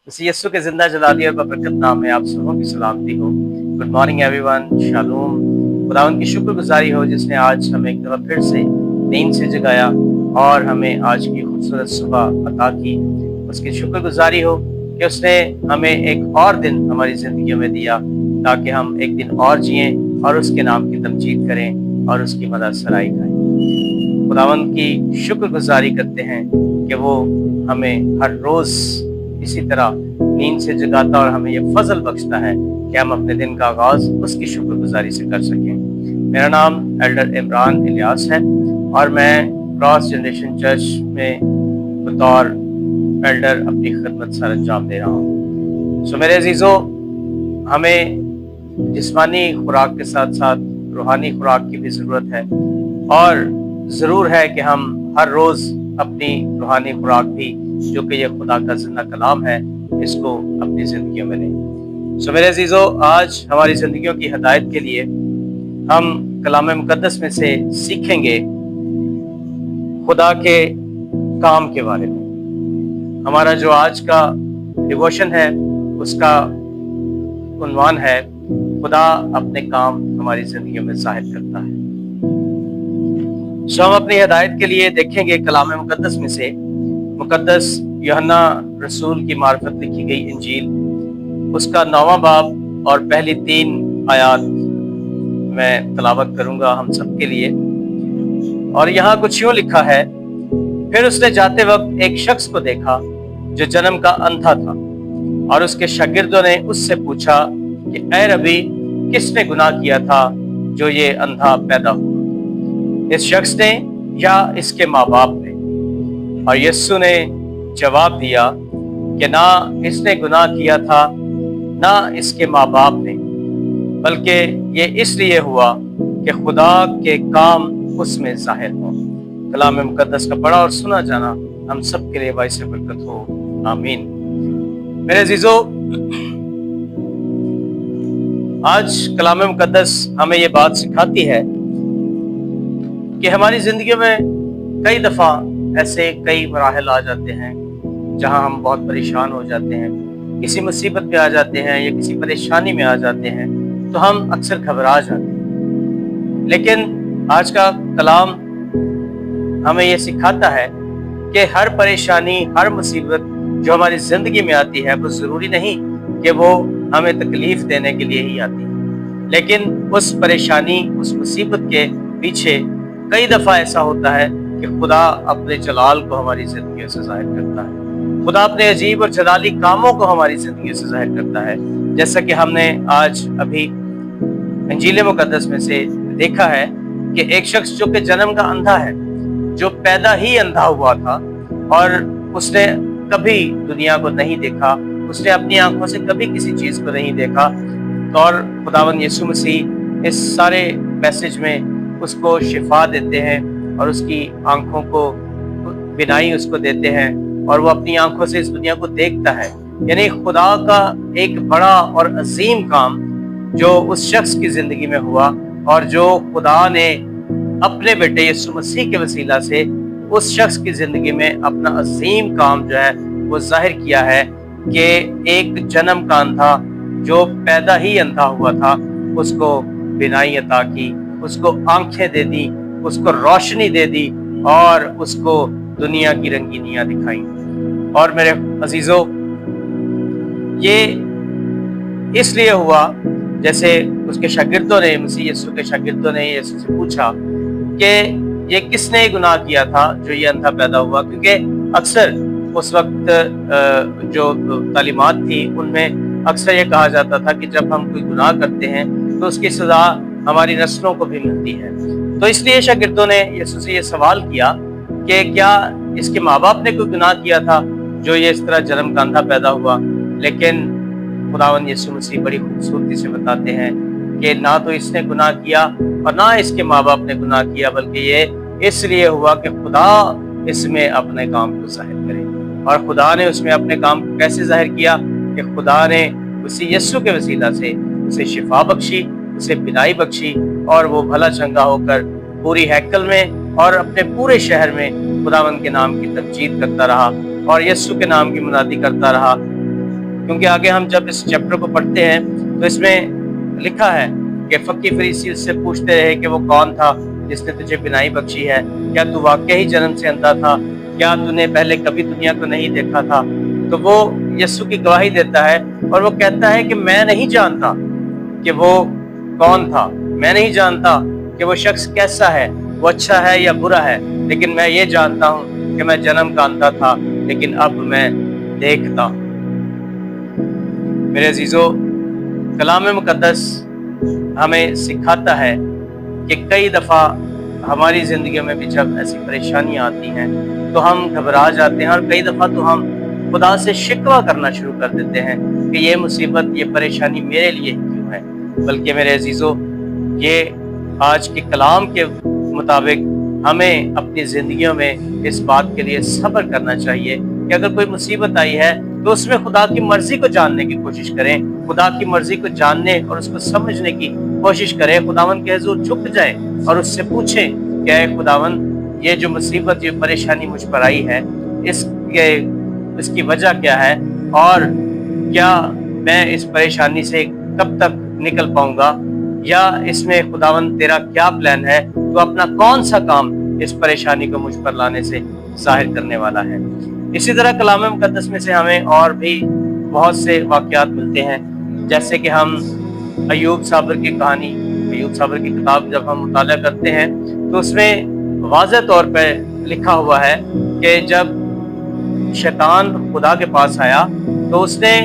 मसीह यीशु के जिंदा जलाली और बरकत नाम में आप सबों की सलामती हो। Good morning everyone, shalom. खुदावंद की शुक्रगुजारी हो जिसने आज हमें एक दफा फिर से नींद से जगाया और हमें आज की खूबसूरत सुबह अता की। उसकी शुक्रगुजारी हो कि उसने हमें एक और दिन हमारी जिंदगी में दिया ताकि हम एक दिन और जिएं और उसके नाम की तमजीद करें और उसकी मदद सराई करें। खुदावंद की शुक्रगुजारी करते हैं कि वो हमें हर रोज इसी तरह नींद से जगाता और हमें ये फजल बख्शता है कि हम अपने दिन का आगाज उसकी शुक्रगुजारी से कर सकें। मेरा नाम एल्डर इमरान इलियास है और मैं क्रॉस जनरेशन चर्च में बतौर एल्डर अपनी खिदमत सर अंजाम दे रहा हूँ। सो मेरे अजीजों, हमें जिस्मानी खुराक के साथ साथ रूहानी खुराक की भी ज़रूरत है और ज़रूर है कि हम हर रोज़ अपनी रूहानी खुराक भी, जो कि ये खुदा का जिंदा कलाम है, इसको अपनी ज़िंदगी में लें। सो मेरे अजीज़ों, आज हमारी ज़िंदगियों की हिदायत के लिए हम कलाम मुकद्दस में से सीखेंगे खुदा के काम के बारे में। हमारा जो आज का डिवोशन है उसका उन्वान है खुदा अपने काम हमारी जिंदगी में जाहिर करता है। सो हम अपनी हिदायत के लिए देखेंगे कलाम मुकद्दस में से मुकद्दस यूहन्ना रसूल की मार्फत लिखी गई इंजील, उसका 9वां बाब और पहली 3 आयात मैं तलावत करूंगा हम सब के लिए। और यहाँ कुछ यूं लिखा है, फिर उसने जाते वक्त एक शख्स को देखा जो जन्म का अंधा था और उसके शागिर्दों ने उससे पूछा कि ऐ रबी, किसने गुनाह किया था जो ये अंधा पैदा हुआ, इस शख्स ने या इसके माँ बाप ने? और यीशु ने जवाब दिया कि ना इसने गुनाह किया था ना इसके माँ बाप ने, बल्कि ये इसलिए हुआ कि खुदा के काम उसमें जाहिर हो। कलाम मुकद्दस का पढ़ा और सुना जाना हम सब के लिए बाइस बरकत हो, आमीन। मेरे अजीजों, आज कलाम मुकद्दस हमें ये बात सिखाती है कि हमारी जिंदगी में कई दफा ऐसे कई मराहल आ जाते हैं जहां हम बहुत परेशान हो जाते हैं, किसी मुसीबत में आ जाते हैं या किसी परेशानी में आ जाते हैं, तो हम अक्सर घबरा जाते हैं। लेकिन आज का कलाम हमें ये सिखाता है कि हर परेशानी, हर मुसीबत जो हमारी जिंदगी में आती है वो जरूरी नहीं कि वो हमें तकलीफ देने के लिए ही आती है, लेकिन उस परेशानी, उस मुसीबत के पीछे कई दफा ऐसा होता है कि खुदा अपने जलाल को हमारी जिंदगी से जाहिर करता है। खुदा अपने अजीब और जलाली कामों को हमारी जिंदगी से जाहिर करता है, जैसा कि हमने आज अभी इंजील मुकद्दस में से देखा है कि एक शख्स जो कि जन्म का अंधा है, जो पैदा ही अंधा हुआ था और उसने कभी दुनिया को नहीं देखा, उसने अपनी आंखों से कभी किसी चीज को नहीं देखा, और खुदावंद यीशु मसीह इस सारे मैसेज में उसको शिफा देते हैं और उसकी आंखों को बिनाई उसको देते हैं और वो अपनी आंखों से इस दुनिया को देखता है। यानी खुदा का एक बड़ा और अजीम काम जो उस शख्स की जिंदगी में हुआ और जो खुदा ने अपने बेटे यीशु मसीह के वसीला से उस शख्स की जिंदगी में अपना अजीम काम जो है वो जाहिर किया है कि एक जन्म का अंधा जो पैदा ही अंधा हुआ था, उसको बिनाई अता की, उसको आंखें दे दी, उसको रोशनी दे दी और उसको दुनिया की रंगीनियां दिखाई। और मेरे अजीजों, ये इसलिए हुआ जैसे उसके शागिर्दों ने, मसीह यीशु के शागिर्दों ने यीशु से पूछा कि ये किसने गुनाह किया था जो ये अंधा पैदा हुआ, क्योंकि अक्सर उस वक्त जो तालीमात थी उनमें अक्सर ये कहा जाता था कि जब हम कोई गुनाह करते हैं तो उसकी सजा हमारी नस्लों को भी मिलती है। तो इसलिए शागिर्दों ने यीशु से ये सवाल किया कि क्या इसके माँ बाप ने कोई गुनाह किया था जो ये इस तरह जन्म का अंधा पैदा हुआ। लेकिन खुदावंद यीशु मसीह बड़ी खूबसूरती से बताते हैं कि ना तो इसने गुनाह किया और ना इसके माँ बाप ने गुनाह किया, बल्कि ये इसलिए हुआ कि खुदा इसमें अपने काम को जाहिर करे। और खुदा ने उसमें अपने काम को कैसे जाहिर किया कि खुदा ने उसी यीशु के वसीला से उसे शिफा बख्शी, उसे बिनाई बख्शी और वो भला चंगा होकर पूरी हैकल में और अपने पूरे शहर में खुदावंद के नाम की तमजीद करता रहा और यीशु के नाम की मुनादी करता रहा کیونکہ آگے ہم جب اس چیپٹر کو پڑھتے ہیں تو اس میں لکھا ہے کہ فقی فریسی اس سے پوچھتے رہے کہ وہ کون تھا جس نے تجھے بینائی بخشی ہے، کیا تو واقعی جنم سے اندھا تھا، کیا تو نے پہلے کبھی دنیا کو نہیں دیکھا تھا؟ تو وہ یسوع کی گواہی دیتا ہے اور وہ کہتا ہے کہ میں نہیں جانتا کہ وہ کون تھا، میں نہیں جانتا کہ وہ شخص کیسا ہے، وہ اچھا ہے یا برا ہے، لیکن میں یہ جانتا ہوں کہ میں جنم کا اندھا تھا لیکن اب میں دیکھتا ہوں۔ میرے عزیزو، کلام مقدس ہمیں سکھاتا ہے کہ کئی دفعہ ہماری زندگیوں میں بھی جب ایسی پریشانیاں آتی ہیں تو ہم گھبرا جاتے ہیں، اور کئی دفعہ تو ہم خدا سے شکوہ کرنا شروع کر دیتے ہیں کہ یہ مصیبت، یہ پریشانی میرے لیے کیوں ہے۔ بلکہ میرے عزیزو، یہ آج کے کلام کے مطابق ہمیں اپنی زندگیوں میں اس بات کے لیے صبر کرنا چاہیے کہ اگر کوئی مصیبت آئی ہے تو اس میں خدا کی مرضی کو جاننے کی کوشش کریں، خدا کی مرضی کو جاننے اور اس کو سمجھنے کی کوشش کریں، خداوند کے حضور جھک جائیں اور اس سے پوچھیں کہ اے خداوند، یہ جو مصیبت، یہ پریشانی مجھ پر آئی ہے، اس کی وجہ کیا ہے، اور کیا میں اس پریشانی سے کب تک نکل پاؤں گا، یا اس میں خداوند تیرا کیا پلان ہے، تو اپنا کون سا کام اس پریشانی کو مجھ پر لانے سے ظاہر کرنے والا ہے۔ اسی طرح کلام مقدس میں سے ہمیں اور بھی بہت سے واقعات ملتے ہیں، جیسے کہ ہم ایوب صابر کی کہانی، ایوب صابر کی کتاب جب ہم مطالعہ کرتے ہیں تو اس میں واضح طور پہ لکھا ہوا ہے کہ جب شیطان خدا کے پاس آیا تو اس نے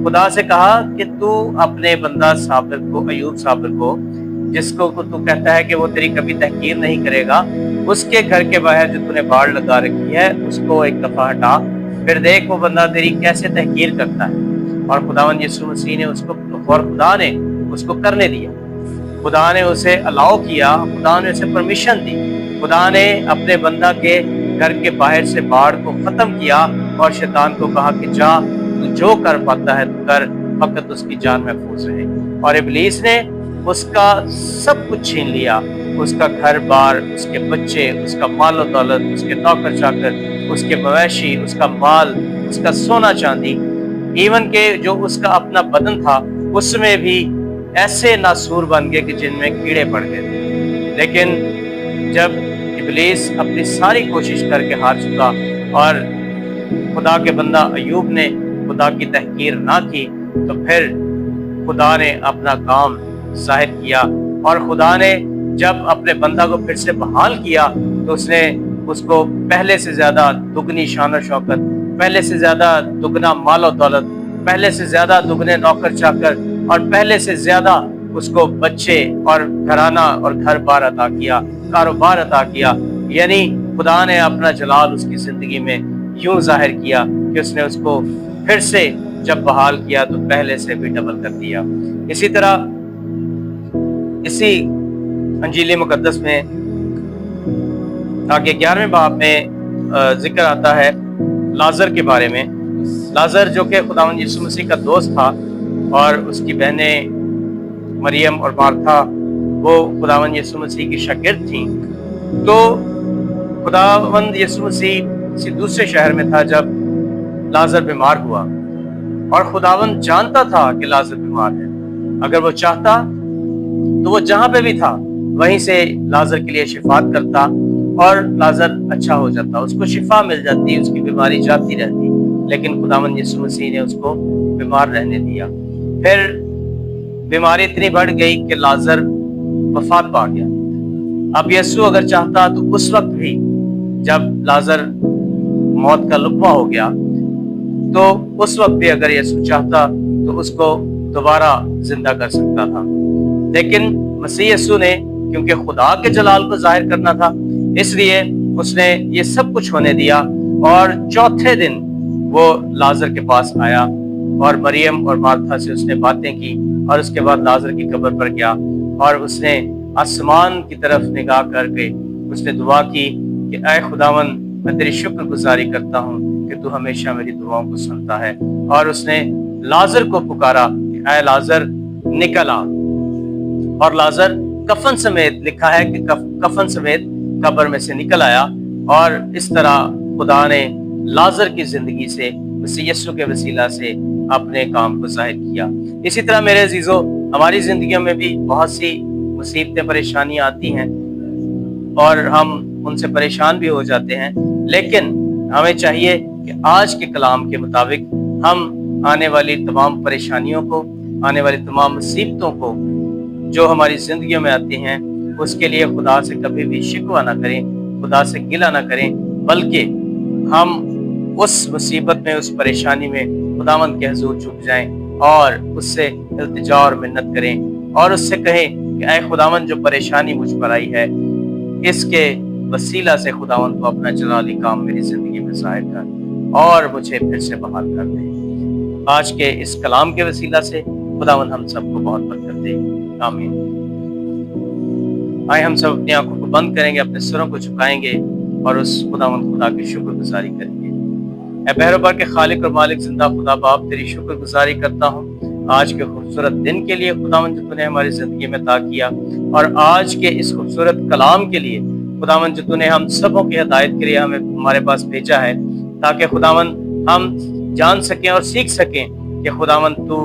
خدا سے کہا کہ تو اپنے بندہ صابر کو، ایوب صابر کو، جس کو تو کہتا ہے کہ وہ تیری کبھی تحقیر نہیں کرے گا، اس کے گھر کے باہر جو تو نے باڑ لگا رکھی ہے اس کو ایک دفعہ ہٹا، پھر دیکھ وہ بندہ تیری کیسے تحقیر کرتا ہے۔ اور خداوند یسوع مسیح نے اس کو، اور خدا نے اس کو کرنے دیا، خدا نے اسے الاؤ کیا، خدا نے اسے پرمیشن دی، خدا نے اپنے بندہ کے گھر کے باہر سے باڑ کو ختم کیا اور شیطان کو کہا کہ جا، تو جو کر پاتا ہے تو کر، فقط اس کی جان محفوظ رہے۔ اور ابلیس نے اس کا سب کچھ چھین لیا، اس کا گھر بار، اس کے بچے، اس کا مال و دولت، اس کے نوکر چاکر، اس کے مویشی، اس کا مال، اس کا سونا چاندی، ایون کہ جو اس کا اپنا بدن تھا اس میں بھی ایسے ناسور بن گئے کہ جن میں کیڑے پڑ گئے تھے۔ لیکن جب ابلیس اپنی ساری کوشش کر کے ہار چکا اور خدا کے بندہ ایوب نے خدا کی تحقیر نہ کی، تو پھر خدا نے اپنا کام ظاہر کیا، اور خدا نے جب اپنے بندہ کو پھر سے بحال کیا تو اس نے اس کو پہلے سے زیادہ دگنی شان و شوکت، پہلے سے زیادہ دگنا مال و دولت، پہلے سے زیادہ دگنے نوکر چاکر، اور پہلے سے زیادہ اس کو بچے اور گھرانہ اور گھر بار عطا کیا، کاروبار عطا کیا۔ یعنی خدا نے اپنا جلال اس کی زندگی میں یوں ظاہر کیا کہ اس نے اس کو پھر سے جب بحال کیا تو پہلے سے بھی ڈبل کر دیا۔ اسی طرح اسی انجیل مقدس میں آگے 11ویں باب میں ذکر آتا ہے لازر کے بارے میں۔ لازر جو کہ خداوند یسوع مسیح کا دوست تھا، اور اس کی بہنیں مریم اور مارتھا وہ خداوند یسوع مسیح کی شاگرد تھیں۔ تو خداوند یسوع مسیح کسی دوسرے شہر میں تھا جب لازر بیمار ہوا، اور خداوند جانتا تھا کہ لازر بیمار ہے، اگر وہ چاہتا تو وہ جہاں پہ بھی تھا وہیں سے لازر کے لیے شفاعت کرتا اور لازر اچھا ہو جاتا، اس کو شفا مل جاتی، اس کی بیماری جاتی رہتی۔ لیکن خداوند یسوع مسیح نے اس کو بیمار رہنے دیا۔ پھر بیماری اتنی بڑھ گئی کہ لازر وفات پا گیا۔ اب یسوع اگر چاہتا تو اس وقت بھی جب لازر موت کا لقمہ ہو گیا تو اس وقت بھی اگر یسوع چاہتا تو اس کو دوبارہ زندہ کر سکتا تھا۔ لیکن مسیح یسوع نے کیونکہ خدا کے جلال کو ظاہر کرنا تھا، اس لیے اس نے یہ سب کچھ ہونے دیا، اور چوتھے دن وہ لازر کے پاس آیا اور مریم اور مارتھا سے اس نے باتیں کی، اور اس کے بعد لازر کی قبر پر گیا اور اس نے آسمان کی طرف نگاہ کر کے اس نے دعا کی کہ اے خداوند، میں تیری شکر گزاری کرتا ہوں کہ تو ہمیشہ میری دعاؤں کو سنتا ہے۔ اور اس نے لازر کو پکارا کہ اے لازر نکل آ، اور لازر کفن سمیت، لکھا ہے کہ کفن سمیت قبر میں سے نکل آیا، اور اس طرح خدا نے لازر کی زندگی سے मसीह यीशु के वसीला से अपने काम को जाहिर किया। इसी तरह मेरे अजीजों, हमारी जिंदगियों में भी बहुत सी मुसीबतें परेशानियां आती हैं और हम उनसे परेशान भी हो जाते हैं, लेकिन हमें चाहिए कि आज के कलाम के मुताबिक हम आने वाली तमाम परेशानियों को, आने वाली तमाम मुसीबतों को जो हमारी जिंदगियों में आती हैं, उसके लिए खुदा से कभी भी शिकवा ना करें, खुदा से गिला ना करें, बल्कि हम उस मुसीबत में, उस परेशानी में खुदावंद के हुजूर झुक जाएं और उससे इल्तिजा और मिन्नत करें और उससे कहें कि ऐ खुदावंद, जो परेशानी मुझ पर आई है, इसके वसीला से खुदावंद को अपना जलाली काम मेरी जिंदगी में ज़ाहिर कर और मुझे फिर से बहाल कर दे। आज के इस कलाम के वसीला से खुदावंद हम सबको बहुत बरकत दे। आमीन। आए हम सब अपनी आंखों को बंद करेंगे, अपने सिरों को झुकाएंगे और उस खुदावंद खुदा की शुक्रगुजारी करेंगे। ऐ बहरों के खालिक और मालिक जिंदा खुदा बाप, तेरी शुक्रगुजारी करता हूँ आज के खूबसूरत दिन के लिए खुदावंद, जो तूने हमारी जिंदगी में अता किया, और आज के इस खूबसूरत कलाम के लिए खुदावंद, जो तूने हम सबों की हिदायत के लिए हमें हमारे पास भेजा है, ताकि खुदावंद हम जान सकें और सीख सकें कि खुदावंद तू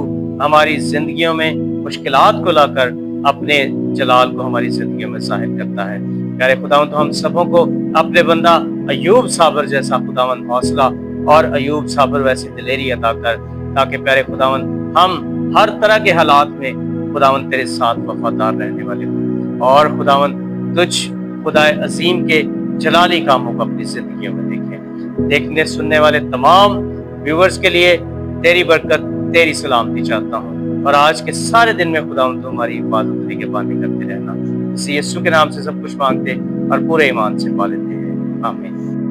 हमारी जिंदगियों में मुश्किलात को लाकर अपने जलाल को हमारी जिंदगियों में जाहिर करता है। प्यारे खुदावंद, तो हम सबों को अपने बंदा अयूब साबर जैसा खुदावंद हौसला और अयूब साबर वैसी दिलेरी अता कर, ताकि प्यारे खुदावंद हम हर तरह के हालात में खुदावंद तेरे साथ वफादार रहने वाले हों और खुदावंद तुझ खुदा अजीम के जलाली कामों को अपनी जिंदगियों में देखें। देखने सुनने वाले तमाम व्यूवर्स के लिए तेरी बरकत, तेरी सलामती चाहता हूँ, और आज के सारे दिन में खुदावंद हमारी इबादत निगहबानी करते रहना। इसी यीशु के नाम से सब कुछ मांगते और पूरे ईमान से पा लेते हैं। आमीन।